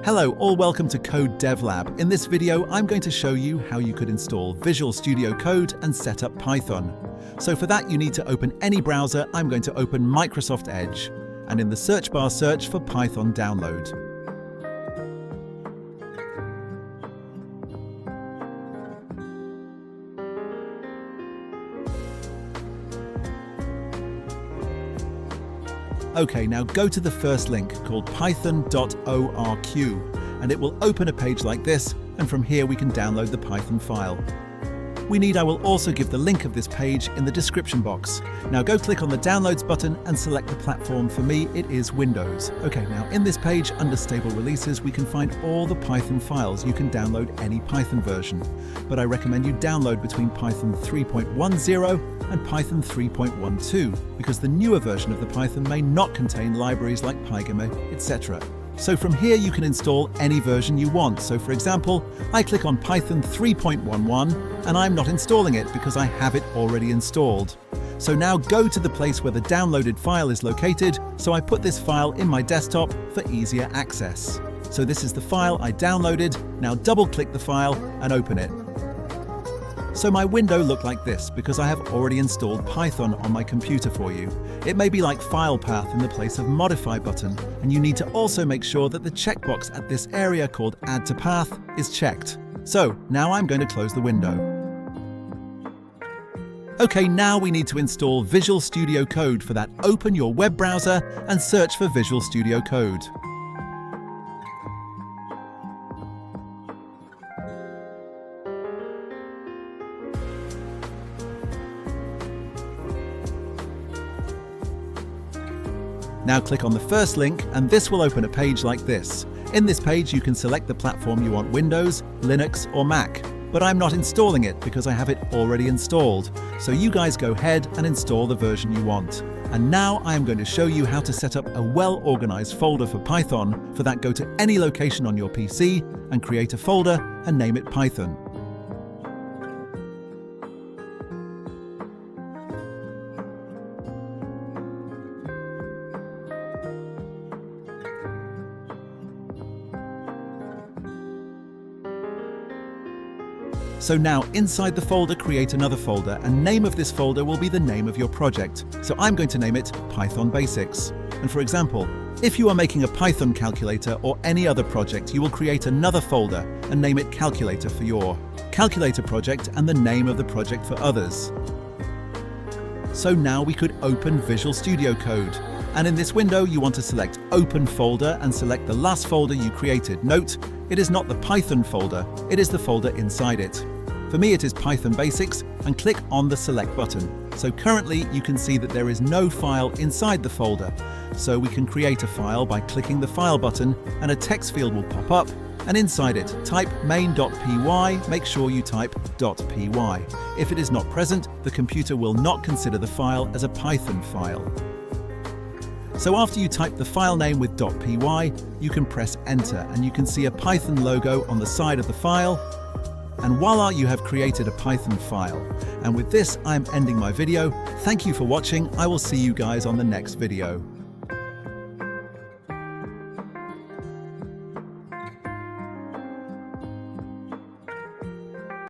Hello, all welcome to Code Dev Lab. In this video, I'm going to show you how you could install Visual Studio Code and set up Python. So for that, you need to open any browser. I'm going to open Microsoft Edge, and in the search bar, search for Python download. Okay, now go to the first link called python.org, and it will open a page like this, and from here we can download the Python file. I will also give the link of this page in the description box. Now go click on the Downloads button and select the platform. For me, it is Windows. Okay, now in this page, under Stable Releases, we can find all the Python files. You can download any Python version, but I recommend you download between Python 3.10 and Python 3.12, because the newer version of the Python may not contain libraries like Pygame, etc. So from here you can install any version you want. So for example, I click on Python 3.11 and I'm not installing it because I have it already installed. So now go to the place where the downloaded file is located. So I put this file in my desktop for easier access. So this is the file I downloaded. Now double click the file and open it. So my window looked like this because I have already installed Python on my computer for you. It may be like file path in the place of modify button, and you need to also make sure that the checkbox at this area called add to path is checked. So now I'm going to close the window. Okay, now we need to install Visual Studio Code. For that, open your web browser and search for Visual Studio Code. Now click on the first link and this will open a page like this. In this page you can select the platform you want: Windows, Linux or Mac. But I'm not installing it because I have it already installed. So you guys go ahead and install the version you want. And now I am going to show you how to set up a well-organized folder for Python. For that, go to any location on your PC and create a folder and name it Python. So now inside the folder, create another folder, and name of this folder will be the name of your project. So I'm going to name it Python Basics. And for example, if you are making a Python calculator or any other project, you will create another folder and name it Calculator for your calculator project and the name of the project for others. So now we could open Visual Studio Code. And in this window, you want to select Open Folder and select the last folder you created. Note, it is not the Python folder, it is the folder inside it. For me, it is Python Basics, and click on the Select button. So currently, you can see that there is no file inside the folder. So we can create a file by clicking the File button, and a text field will pop up, and inside it, type main.py, make sure you type .py. If it is not present, the computer will not consider the file as a Python file. So after you type the file name with .py, you can press Enter and you can see a Python logo on the side of the file. And voila, you have created a Python file. And with this, I'm ending my video. Thank you for watching. I will see you guys on the next video.